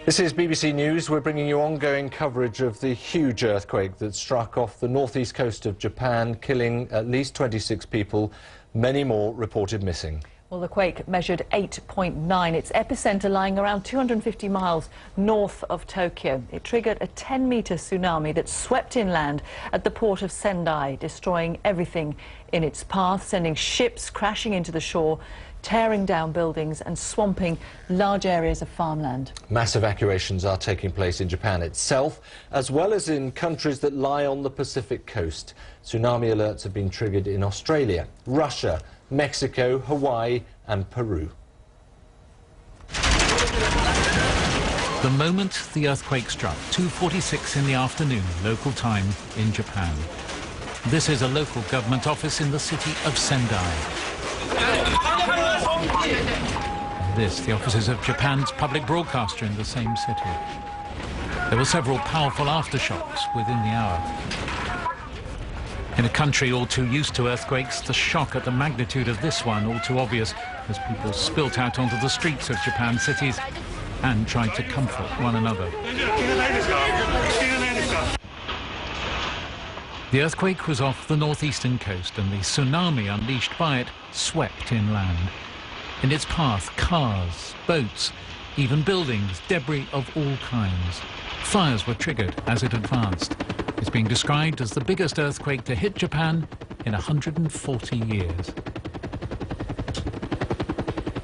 This is BBC News. We're bringing you ongoing coverage of the huge earthquake that struck off the northeast coast of Japan, killing at least 26 people, many more reported missing. Well, the quake measured 8.9, its epicenter lying around 250 miles north of Tokyo. It triggered a 10-meter tsunami that swept inland at the port of Sendai, destroying everything in its path, sending ships crashing into the shore, tearing down buildings and swamping large areas of farmland. Mass evacuations are taking place in Japan itself, as well as in countries that lie on the Pacific coast. Tsunami alerts have been triggered in Australia, Russia, Mexico, Hawaii and Peru. The moment the earthquake struck, 2:46 in the afternoon, local time in Japan. This is a local government office in the city of Sendai. And this, the offices of Japan's public broadcaster in the same city. There were several powerful aftershocks within the hour. In a country all too used to earthquakes, the shock at the magnitude of this one all too obvious as people spilt out onto the streets of Japan's cities and tried to comfort one another. The earthquake was off the northeastern coast and the tsunami unleashed by it swept inland. In its path, cars, boats, even buildings, debris of all kinds. Fires were triggered as it advanced. It's being described as the biggest earthquake to hit Japan in 140 years.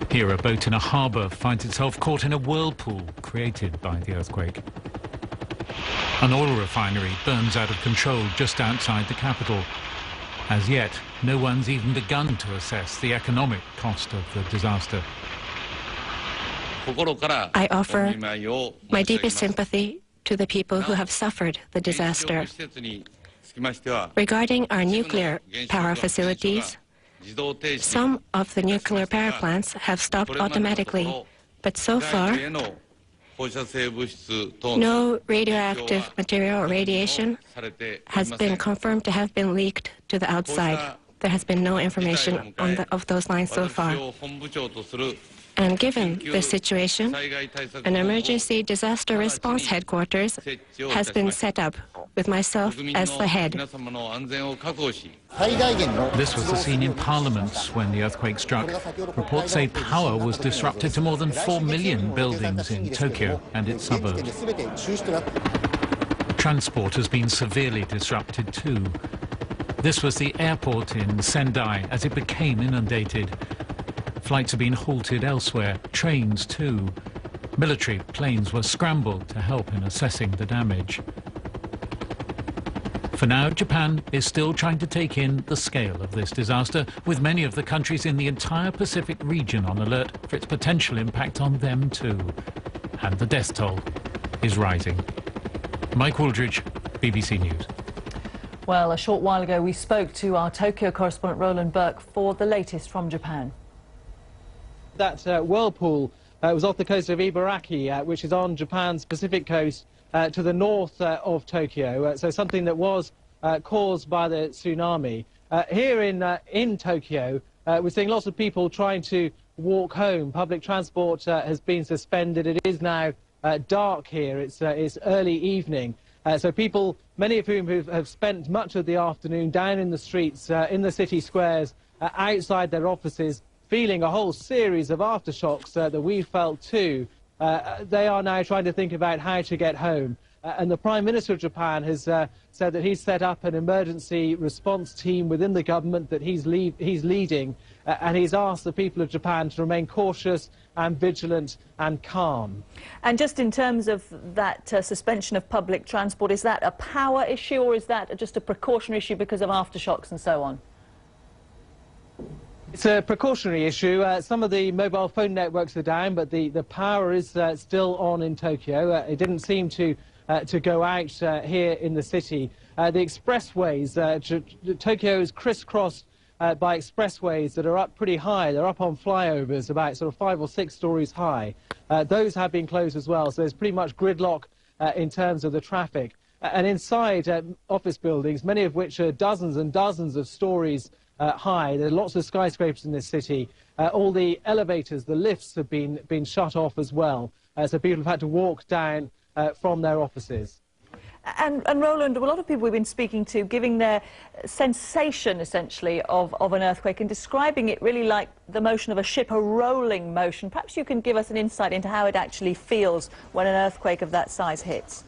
Here, a boat in a harbour finds itself caught in a whirlpool created by the earthquake. An oil refinery burns out of control just outside the capital. As yet, no one's even begun to assess the economic cost of the disaster. I offer my deepest sympathy to the people who have suffered the disaster. Regarding our nuclear power facilities, some of the nuclear power plants have stopped automatically, but so far, no radioactive material or radiation has been confirmed to have been leaked to the outside. There has been no information of those lines so far. And given this situation, an emergency disaster response headquarters has been set up with myself as the head. This was the scene in Parliament when the earthquake struck. Reports say power was disrupted to more than 4 million buildings in Tokyo and its suburbs. Transport has been severely disrupted too. This was the airport in Sendai as it became inundated. Flights have been halted elsewhere, trains too. Military planes were scrambled to help in assessing the damage. For now, Japan is still trying to take in the scale of this disaster, with many of the countries in the entire Pacific region on alert for its potential impact on them too. And the death toll is rising. Mike Wooldridge, BBC News. Well, a short while ago we spoke to our Tokyo correspondent Roland Burke for the latest from Japan. That Whirlpool was off the coast of Ibaraki, which is on Japan's Pacific coast to the north of Tokyo, so something that was caused by the tsunami. Here in Tokyo, we're seeing lots of people trying to walk home. Public transport has been suspended. It is now dark here. It's early evening. So people, many of whom have spent much of the afternoon down in the streets, in the city squares, outside their offices, feeling a whole series of aftershocks that we felt too. They are now trying to think about how to get home. And the Prime Minister of Japan has said that he's set up an emergency response team within the government that he's leading. And he's asked the people of Japan to remain cautious and vigilant and calm. And just in terms of that suspension of public transport, is that a power issue or is that just a precautionary issue because of aftershocks and so on? It's a precautionary issue. Some of the mobile phone networks are down, but the power is still on in Tokyo. It didn't seem to go out here in the city. The expressways, Tokyo is crisscrossed by expressways that are up pretty high. They're up on flyovers about sort of 5 or 6 stories high. Those have been closed as well, so there's pretty much gridlock in terms of the traffic. And inside office buildings, many of which are dozens and dozens of stories high. There are lots of skyscrapers in this city. All the elevators, the lifts have been shut off as well, so people have had to walk down from their offices. And Roland, a lot of people we've been speaking to giving their sensation, essentially, of an earthquake and describing it really like the motion of a ship, a rolling motion. Perhaps you can give us an insight into how it actually feels when an earthquake of that size hits.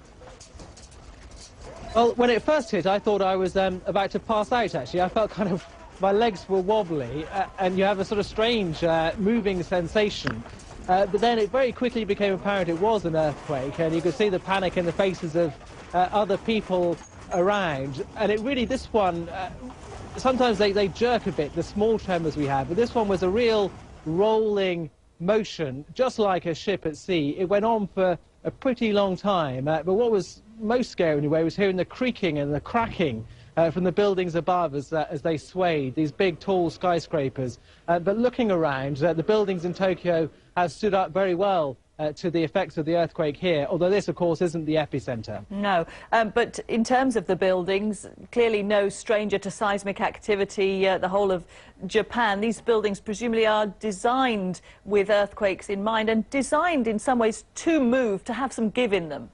Well, when it first hit, I thought I was about to pass out, actually. I felt kind of, my legs were wobbly, and you have a sort of strange moving sensation. But then it very quickly became apparent it was an earthquake, and you could see the panic in the faces of other people around. And it really, this one, sometimes they jerk a bit, the small tremors we have, but this one was a real rolling motion, just like a ship at sea. It went on for a pretty long time, but what was most scary anyway was hearing the creaking and the cracking from the buildings above as they swayed, these big tall skyscrapers. But looking around, the buildings in Tokyo have stood up very well to the effects of the earthquake here, although this, of course, isn't the epicenter. No, but in terms of the buildings, clearly no stranger to seismic activity, the whole of Japan. These buildings presumably are designed with earthquakes in mind and designed in some ways to move, to have some give in them.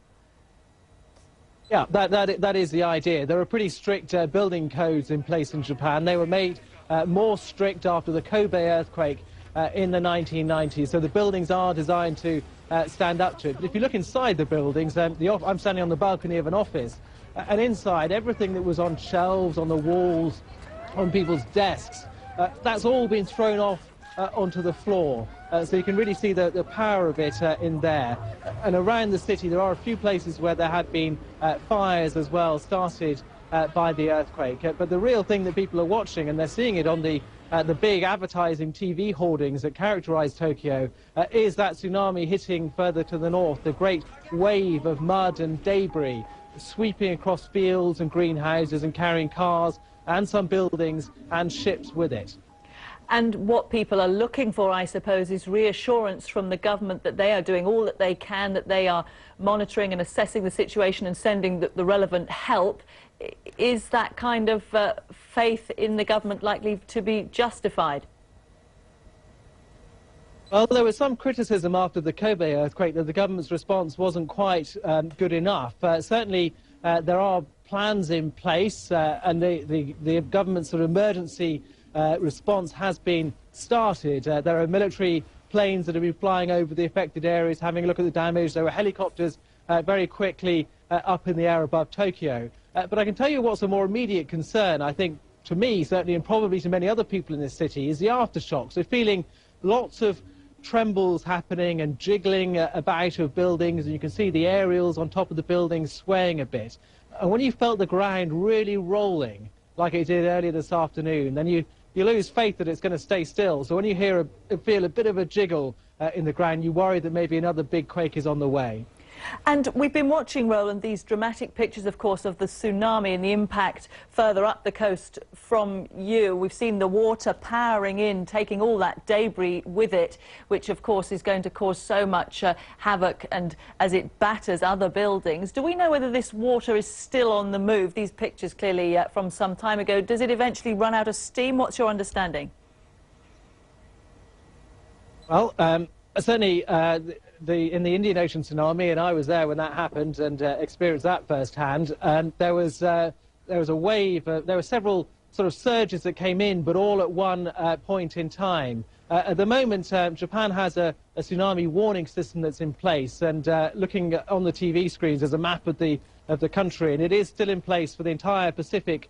Yeah, that is the idea. There are pretty strict building codes in place in Japan. They were made more strict after the Kobe earthquake in the 1990s, so the buildings are designed to stand up to it. But if you look inside the buildings, I'm standing on the balcony of an office, and inside, everything that was on shelves, on the walls, on people's desks, that's all been thrown off onto the floor. So you can really see the power of it in there. And around the city, there are a few places where there had been fires as well, started by the earthquake. But the real thing that people are watching, and they're seeing it on the big advertising TV hoardings that characterize Tokyo, is that tsunami hitting further to the north, the great wave of mud and debris sweeping across fields and greenhouses and carrying cars and some buildings and ships with it. And what people are looking for, I suppose, is reassurance from the government that they are doing all that they can, that they are monitoring and assessing the situation and sending the relevant help. Is that kind of faith in the government likely to be justified? Well, there was some criticism after the Kobe earthquake that the government's response wasn't quite good enough. Certainly, there are plans in place, and the government's sort of emergency response has been started. There are military planes that have been flying over the affected areas, having a look at the damage. There were helicopters very quickly up in the air above Tokyo. But I can tell you what's a more immediate concern, I think, to me, certainly, and probably to many other people in this city, is the aftershocks. So feeling lots of trembles happening and jiggling about of buildings, and you can see the aerials on top of the buildings swaying a bit. And when you felt the ground really rolling, like it did earlier this afternoon, then you lose faith that it's going to stay still. So when you feel a bit of a jiggle in the ground, you worry that maybe another big quake is on the way. And we've been watching, Roland, these dramatic pictures, of course, of the tsunami and the impact further up the coast from you. We've seen the water powering in, taking all that debris with it, which, of course, is going to cause so much havoc and as it batters other buildings. Do we know whether this water is still on the move? These pictures clearly from some time ago. Does it eventually run out of steam? What's your understanding? Well, certainly in the Indian Ocean tsunami, and I was there when that happened and experienced that firsthand, there was a wave, there were several sort of surges that came in, but all at one point in time. At the moment, Japan has a tsunami warning system that's in place, and looking on the TV screens, there's a map of the country, and it is still in place for the entire Pacific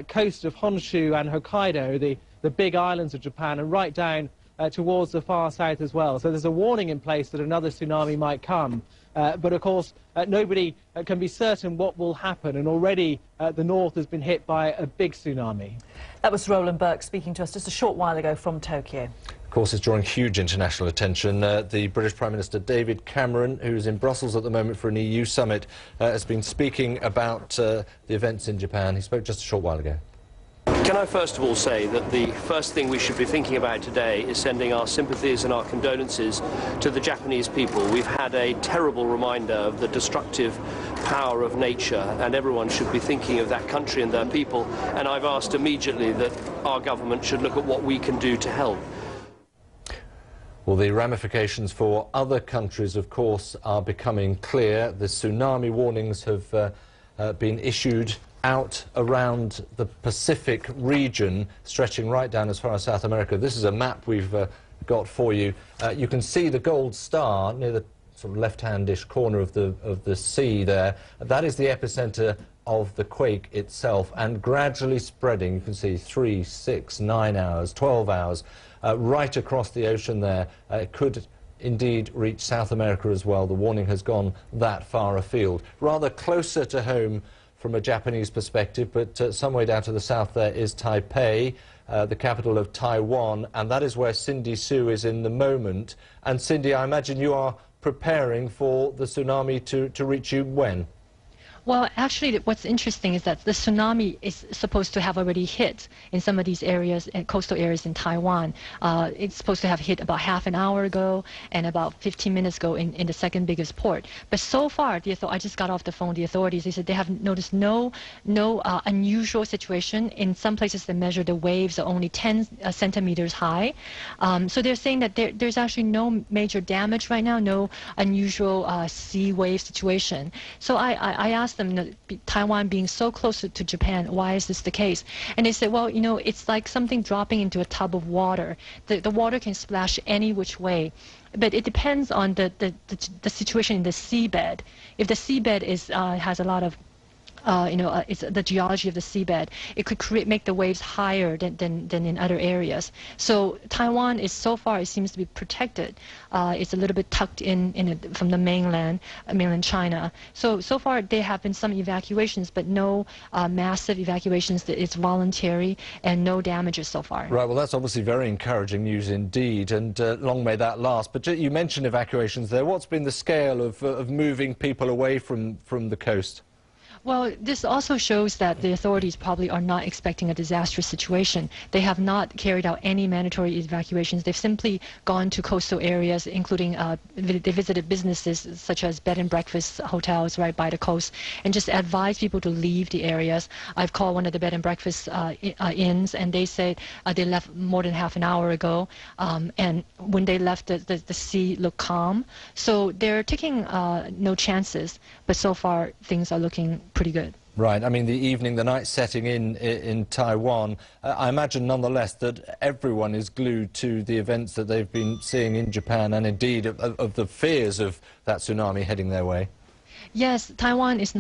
coast of Honshu and Hokkaido, the big islands of Japan, and right down towards the far south as well. So there's a warning in place that another tsunami might come. But of course, nobody can be certain what will happen, and already the north has been hit by a big tsunami. That was Roland Burke speaking to us just a short while ago from Tokyo. Of course, it's drawing huge international attention. The British Prime Minister David Cameron, who's in Brussels at the moment for an EU summit, has been speaking about the events in Japan. He spoke just a short while ago. Can I first of all say that the first thing we should be thinking about today is sending our sympathies and our condolences to the Japanese people. We've had a terrible reminder of the destructive power of nature, and everyone should be thinking of that country and their people. And I've asked immediately that our government should look at what we can do to help. Well, the ramifications for other countries, of course, are becoming clear. The tsunami warnings have been issued out around the Pacific region, stretching right down as far as South America. This is a map we've got for you. You can see the gold star near the sort of left-handish corner of the sea there. That is the epicenter of the quake itself, and gradually spreading. You can see 3, 6, 9 hours, 12 hours, right across the ocean there. It could indeed reach South America as well. The warning has gone that far afield. Rather closer to home from a Japanese perspective, but some way down to the south there is Taipei, the capital of Taiwan, and that is where Cindy Sue is in the moment. And Cindy, I imagine you are preparing for the tsunami to reach you when? Well, actually, what's interesting is that the tsunami is supposed to have already hit in some of these areas, coastal areas in Taiwan. It's supposed to have hit about half an hour ago and about 15 minutes ago in the second biggest port. But so far, I just got off the phone with the authorities. They said they have noticed no unusual situation. In some places, they measure the waves are only 10 centimeters high. So they're saying that there's actually no major damage right now, no unusual sea wave situation. So I asked them, Taiwan being so close to Japan, why is this the case? And they said, well, it's like something dropping into a tub of water. The water can splash any which way. But it depends on the situation in the seabed. If the seabed has a lot of it's the geology of the seabed. It could make the waves higher than in other areas. So Taiwan is, so far, it seems to be protected. It's a little bit tucked in from the mainland China. So far there have been some evacuations, but no massive evacuations. It's voluntary and no damages so far. Right. Well, that's obviously very encouraging news indeed, and long may that last. But you mentioned evacuations there. What's been the scale of moving people away from the coast? Well, this also shows that the authorities probably are not expecting a disastrous situation. They have not carried out any mandatory evacuations. They've simply gone to coastal areas, including they visited businesses such as bed and breakfast hotels right by the coast, and just advised people to leave the areas. I've called one of the bed and breakfast inns, and they said they left more than half an hour ago, and when they left, the sea looked calm. So they're taking no chances, but so far things are looking pretty good. Right. I mean, the night setting in Taiwan, I imagine nonetheless that everyone is glued to the events that they've been seeing in Japan, and indeed of the fears of that tsunami heading their way. Yes, Taiwan is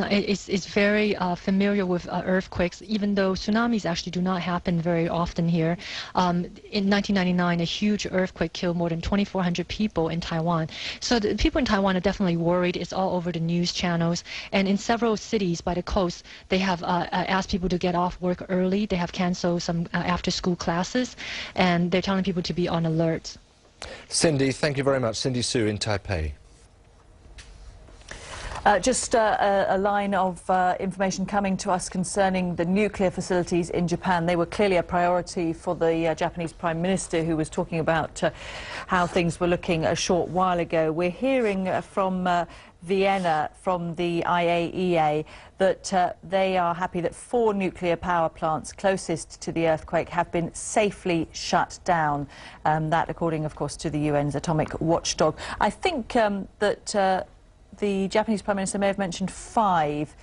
very familiar with earthquakes, even though tsunamis actually do not happen very often here. In 1999, a huge earthquake killed more than 2,400 people in Taiwan. So the people in Taiwan are definitely worried. It's all over the news channels. And in several cities by the coast, they have asked people to get off work early. They have canceled some after-school classes, and they're telling people to be on alert. Cindy, thank you very much. Cindy Sue in Taipei. Just a line of information coming to us concerning the nuclear facilities in Japan. They were clearly a priority for the Japanese Prime Minister, who was talking about how things were looking a short while ago. We're hearing from Vienna, from the IAEA, that they are happy that 4 nuclear power plants closest to the earthquake have been safely shut down. That, according, of course, to the UN's atomic watchdog. I think that the Japanese Prime Minister may have mentioned 5,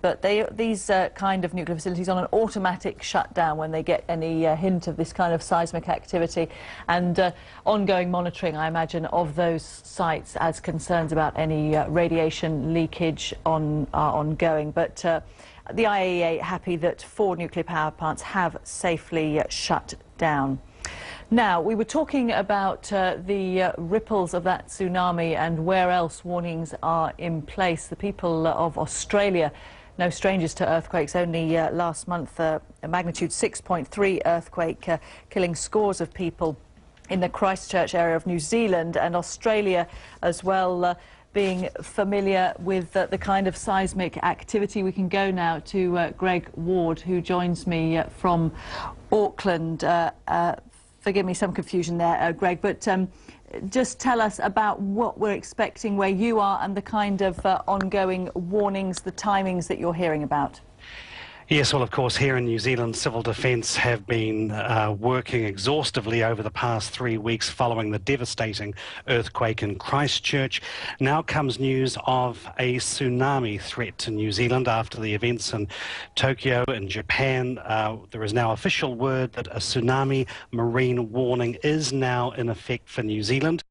but these kind of nuclear facilities on an automatic shutdown when they get any hint of this kind of seismic activity, and ongoing monitoring, I imagine, of those sites as concerns about any radiation leakage are ongoing. But the IAEA happy that 4 nuclear power plants have safely shut down. Now, we were talking about the ripples of that tsunami and where else warnings are in place. The people of Australia, no strangers to earthquakes. Only last month, a magnitude 6.3 earthquake killing scores of people in the Christchurch area of New Zealand, and Australia as well being familiar with the kind of seismic activity. We can go now to Greg Ward, who joins me from Auckland. Forgive me, some confusion there, Greg, but just tell us about what we're expecting where you are and the kind of ongoing warnings, the timings that you're hearing about. Yes, well, of course, here in New Zealand, Civil Defence have been working exhaustively over the past 3 weeks following the devastating earthquake in Christchurch. Now comes news of a tsunami threat to New Zealand after the events in Tokyo and Japan. There is now official word that a tsunami marine warning is now in effect for New Zealand.